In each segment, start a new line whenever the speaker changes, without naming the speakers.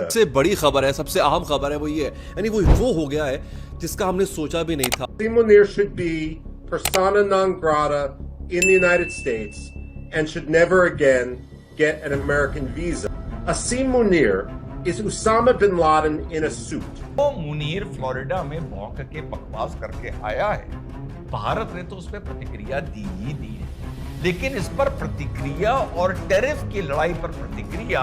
सबसे बड़ी खबर है, सबसे अहम खबर है वो ये है, यानी वो हो गया है जिसका हमने सोचा भी नहीं था।
Asim Munir should be persona non grata in the United States and should never again get an American visa. Asim Munir is Osama bin Laden in a suit.
वो मुनीर फ्लोरिडा में भौंक के बकवास करके आया है। भारत ने तो उस पर प्रतिक्रिया दी ही दी है, लेकिन इस पर प्रतिक्रिया और टैरिफ की लड़ाई पर प्रतिक्रिया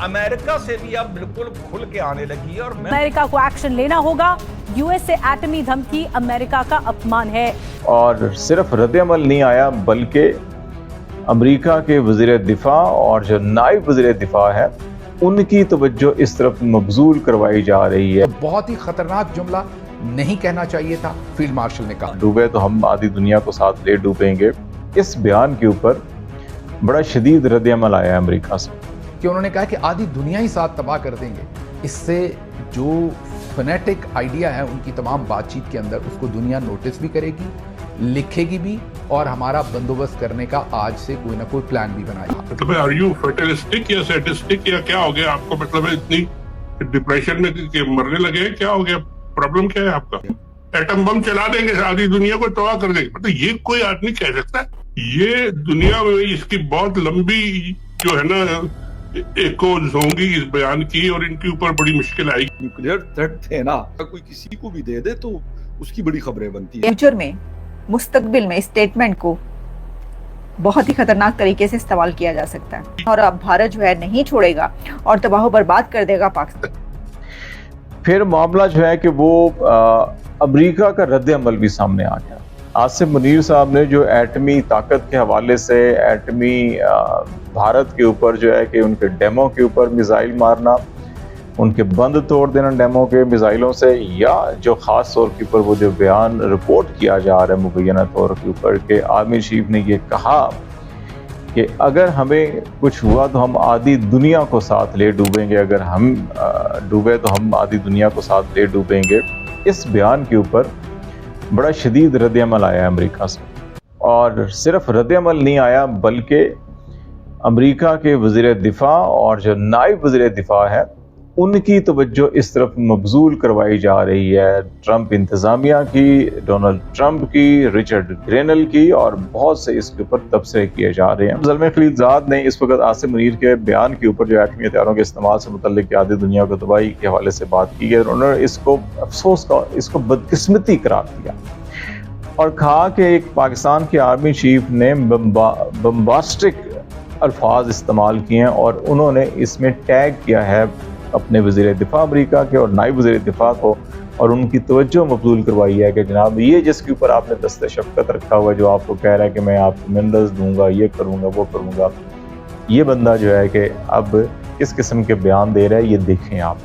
अमेरिका से भी अब बिल्कुल खुल के आने लगी है। और
अमेरिका को एक्शन लेना होगा। यूएस से एटमी धमकी अमेरिका का अपमान है।
और सिर्फ रद्द-ए-अमल नहीं आया बल्कि अमेरिका के वज़ीर दिफा और जो नायब वज़ीर दिफा है उनकी तवज्जो इस तरफ मबजूल करवाई जा रही है।
बहुत ही खतरनाक जुमला नहीं कहना चाहिए था, फील्ड मार्शल ने कहा।
डूबे तो हम आधी दुनिया को साथ ले डूबेंगे। इस बयान के ऊपर बड़ा शदीद रद्द-ए-अमल आया है अमेरिका से
कि उन्होंने कहा कि आधी दुनिया ही साथ तबाह कर देंगे। इससे जो फनेटिक आइडिया है उनकी तमाम बातचीत के अंदर, उसको दुनिया नोटिस भी करेगी, लिखेगी भी, और हमारा बंदोबस्त करने का आज से कोई ना कोई प्लान भी बनाएगा।
मतलब आर यू फैटलिस्टिक या सैडिस्टिक या क्या हो गया आपको? मतलब इतनी डिप्रेशन में कि मरने लगे हैं, क्या हो गया? प्रॉब्लम क्या है आपका? एटम बम चला देंगे, आधी दुनिया को तबाह कर देंगे, मतलब ये कोई आदमी कह सकता है? ये दुनिया में इसकी बहुत लंबी जो है ना एकोज होंगी इस बयान की, और इनके ऊपर बड़ी मुश्किल आएगी।
न्यूक्लियर थ्रेट थे ना, कोई किसी को भी दे दे तो उसकी बड़ी खबरें बनती है।
फ्यूचर में, मुस्तकबिल में स्टेटमेंट को बहुत ही खतरनाक तरीके से इस्तेमाल किया जा सकता है, और अब भारत जो है नहीं छोड़ेगा और तबाह बर्बाद कर देगा पाकिस्तान।
फिर मामला जो है कि वो अमेरिका का रद्द-ए-अमल भी सामने आ गया। आसिम मुनीर साहब ने जो एटमी ताकत के हवाले से एटमी भारत के ऊपर जो है कि उनके डेमो के ऊपर मिसाइल मारना, उनके बंद तोड़ देना डेमो के मिसाइलों से, या जो ख़ास तौर के ऊपर वो जो बयान रिपोर्ट किया जा रहा है मुबैना तौर के ऊपर कि आर्मी चीफ ने ये कहा कि अगर हमें कुछ हुआ तो हम आधी दुनिया को साथ ले डूबेंगे, अगर हम डूबे तो हम आधी दुनिया को साथ ले डूबेंगे। इस बयान के ऊपर बड़ा शदीद रद्द-ए-अमल आया है अमेरिका से, और सिर्फ रद्द-ए-अमल नहीं आया बल्कि अमेरिका के वज़ीर दिफा और जो नायब वज़ीर दिफा है उनकी तवज्जो इस तरफ मबजूल करवाई जा रही है। ट्रंप इंतज़ामिया की, डोनाल्ड ट्रंप की, रिचर्ड ग्रेनल की, और बहुत से इसके ऊपर तबसरे किए जा रहे हैं। ज़ल्मे खलीलज़ाद ने इस वक्त आसिम मुनीर के बयान के ऊपर जो एटमी हथियारों के इस्तेमाल से मुतल्लिक आधी दुनिया को तबाही के हवाले से बात की है, उन्होंने इसको अफसोस का, इसको बदकिस्मती करार दिया और कहा कि एक पाकिस्तान के आर्मी चीफ ने बम्बास्टिक अल्फाज इस्तेमाल किए हैं, और उन्होंने इसमें टैग किया है अपने वज़ीर दिफा अमेरिका के और नायब वज़ीर दिफा को, और उनकी तवज्जो मबजूल करवाई है कि जनाब ये जिसके ऊपर आपने दस्ते शफ़क़त रखा हुआ है, जो आपको कह रहा है कि मैं आपको मिनरल्स दूंगा, ये करूंगा, वो करूंगा, ये बंदा जो है कि अब किस किस्म के बयान दे रहा है, ये देखें आप।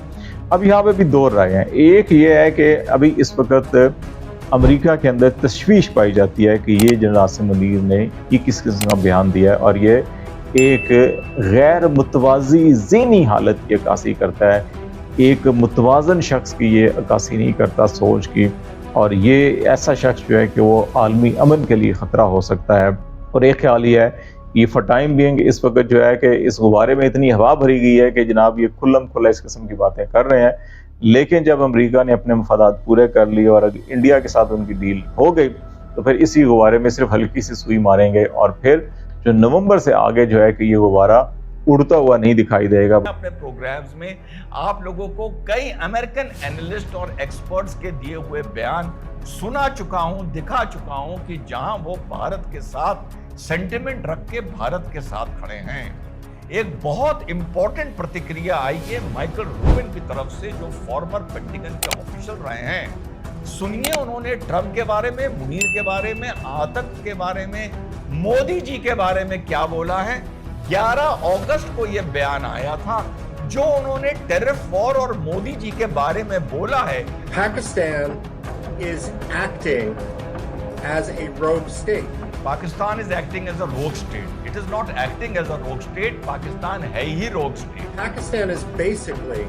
अब यहाँ पे भी दो राय हैं। एक ये है कि अभी इस वक्त अमेरिका के अंदर तशवीश पाई जाती है कि ये जनरल आसिम मुनीर ने ये किस किस्म का बयान दिया है, और ये एक गैर मुतवाज़ी ज़हनी हालत की अक्कासी करता है, एक मुतवाज़न शख्स की ये अक्कासी नहीं करता सोच की, और ये ऐसा शख्स जो है कि वो आलमी अमन के लिए ख़तरा हो सकता है। और एक ख्याल ये है ये फॉर टाइम बीइंग इस वक्त जो है कि इस गुब्बारे में इतनी हवा भरी गई है कि जनाब ये खुल्लम खुल्ला इस किस्म की बातें कर रहे हैं, लेकिन जब अमेरिका ने अपने मफादात पूरे कर लिए और अगर इंडिया के साथ उनकी डील हो गई तो फिर इसी गुब्बारे में सिर्फ हल्की सी सुई मारेंगे, और फिर जो नवंबर से आगे जो है कि ये गुब्बारा उड़ता हुआ नहीं दिखाई देगा।
अपने प्रोग्राम्स में आप लोगों को कई अमेरिकन एनालिस्ट और एक्सपर्ट्स के दिए हुए बयान सुना चुका हूं, दिखा चुका हूं कि जहां वो भारत के साथ सेंटिमेंट रख के भारत के साथ खड़े हैं। एक बहुत इंपॉर्टेंट प्रतिक्रिया आई है माइकल रूबिन की तरफ से, जो फॉर्मर पेंटागन के ऑफिशियल रहे हैं। सुनिए उन्होंने ट्रंप के बारे में, मुनीर के बारे में, आतंक के बारे में, मोदी जी के बारे में क्या बोला है। 11 अगस्त को यह बयान आया था जो उन्होंने टेररिस्ट वॉर और मोदी जी के बारे में बोला है।
Pakistan is acting as a rogue state.
Pakistan is acting as a rogue state. It is not acting as a rogue state. Pakistan है ही rogue state.
Pakistan is basically,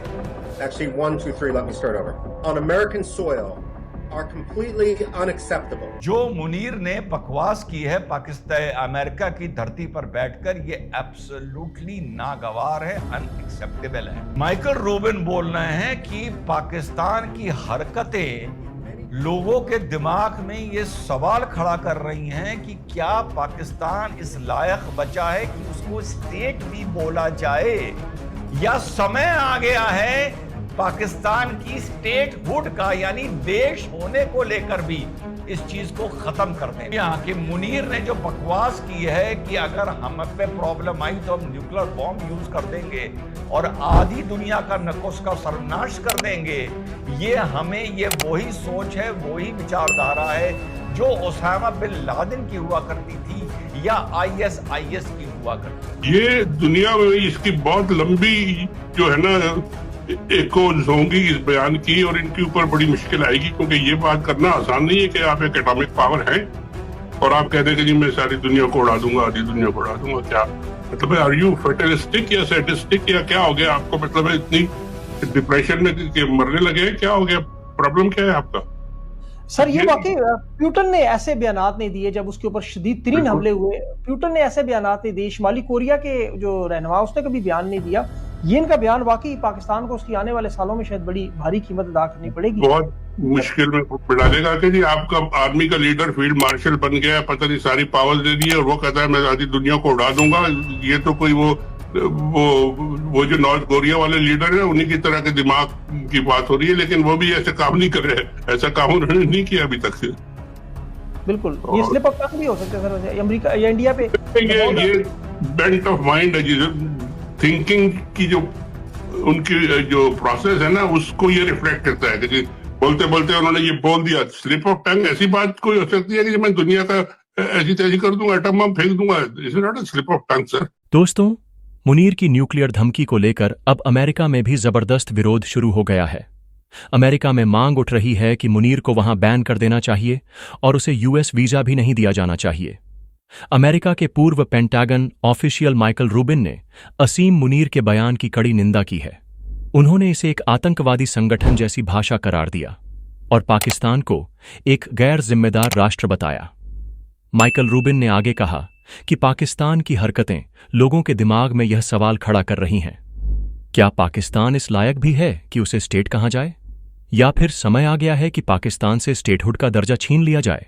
actually 1, 2, 3, let me start over. On American soil, are completely unacceptable.
जो मुनीर ने बकवास की है Pakistan America की धरती पर बैठकर, ये एब्सोल्युटली नागवार है, अनएक्सेप्टेबल है। माइकल रूबिन बोल रहे हैं कि पाकिस्तान की हरकतें लोगों के दिमाग में ये सवाल खड़ा कर रही हैं कि क्या पाकिस्तान इस लायक बचा है कि उसको स्टेट भी बोला जाए, या समय आ गया है पाकिस्तान की स्टेटहुड का, यानी देश होने को लेकर भी इस चीज को खत्म कर दें। यहाँ के मुनीर ने जो बकवास की है कि अगर हम पे प्रॉब्लम आई तो हम न्यूक्लियर बॉम्ब यूज कर देंगे और आधी दुनिया का नकोश का सर्वनाश कर देंगे, ये वही सोच है, वही विचारधारा है जो ओसामा बिन लादेन की हुआ करती थी या ISIS की हुआ करती थी।
ये दुनिया में इसकी बहुत लंबी जो है ना एकोज होंगी इस बयान की, और इनके ऊपर बड़ी मुश्किल आएगी, क्योंकि ये बात करना आसान नहीं है कि आप एक एटॉमिक पावर हैं और आप कहते हैं कि जी मैं सारी दुनिया को उड़ा दूंगा, आधी दुनिया को उड़ा दूंगा। क्या मतलब है, आर यू फेटलिस्टिक या सैडिस्टिक या क्या हो गया आपको? मतलब है इतनी डिप्रेशन में मरने लगे, क्या हो गया? प्रॉब्लम क्या है आपका?
सर ये वाकई प्यूटन ने ऐसे बयानात नहीं दिए जब उसके ऊपर शदीद तरीन हमले हुए। प्यूटन ने ऐसे बयानात नहीं दिए, शुमाली कोरिया के जो रहनुमा उसने कभी बयान नहीं दिया। ये इनका बयान वाकई पाकिस्तान को उसकी आने वाले सालों में शायद बड़ी भारी कीमत अदा करनी पड़ेगी।
बहुत मुश्किल में पड़ा देगा कि जी आपका आर्मी का लीडर फील्ड मार्शल बन गया, पता नहीं सारी पावर दे दी है और वो कहता है मैं आधी दुनिया को उड़ा दूंगा। ये तो कोई वो जो नॉर्थ कोरिया वाले लीडर है उन्हीं की तरह के दिमाग की बात हो रही है, लेकिन वो भी ऐसे काम नहीं कर रहे, ऐसा काम उन्होंने नहीं किया अभी तक से।
बिल्कुल, ये स्लिप ऑफ टंग भी हो सकता है सर, अमेरिका या इंडिया पे।
ये बेंट ऑफ माइंड है, थिंकिंग की जो उनकी जो प्रोसेस है ना, उसको ये रिफ्लेक्ट करता है कि बोलते बोलते उन्होंने ये बोल दिया। स्लिप ऑफ टंग ऐसी बात कोई हो सकती है कि मैं दुनिया का ऐसी तैसी कर दूंगा, एटम बम फेंक दूंगा, it's not a slip of tongue sir.
दोस्तों, मुनीर की न्यूक्लियर धमकी को लेकर अब अमेरिका में भी जबरदस्त विरोध शुरू हो गया है। अमेरिका में मांग उठ रही है कि मुनीर को वहां बैन कर देना चाहिए और उसे US वीजा भी नहीं दिया जाना चाहिए। अमेरिका के पूर्व पेंटागन ऑफिशियल माइकल रूबिन ने असीम मुनीर के बयान की कड़ी निंदा की है। उन्होंने इसे एक आतंकवादी संगठन जैसी भाषा करार दिया और पाकिस्तान को एक गैर जिम्मेदार राष्ट्र बताया। माइकल रूबिन ने आगे कहा कि पाकिस्तान की हरकतें लोगों के दिमाग में यह सवाल खड़ा कर रही हैं, क्या पाकिस्तान इस लायक भी है कि उसे स्टेट कहा जाए, या फिर समय आ गया है कि पाकिस्तान से स्टेटहुड का दर्जा छीन लिया जाए?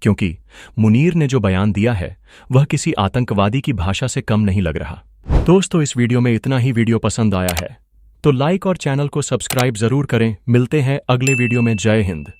क्योंकि मुनीर ने जो बयान दिया है वह किसी आतंकवादी की भाषा से कम नहीं लग रहा। दोस्तों, इस वीडियो में इतना ही। वीडियो पसंद आया है तो लाइक और चैनल को सब्सक्राइब जरूर करें। मिलते हैं अगले वीडियो में। जय हिंद।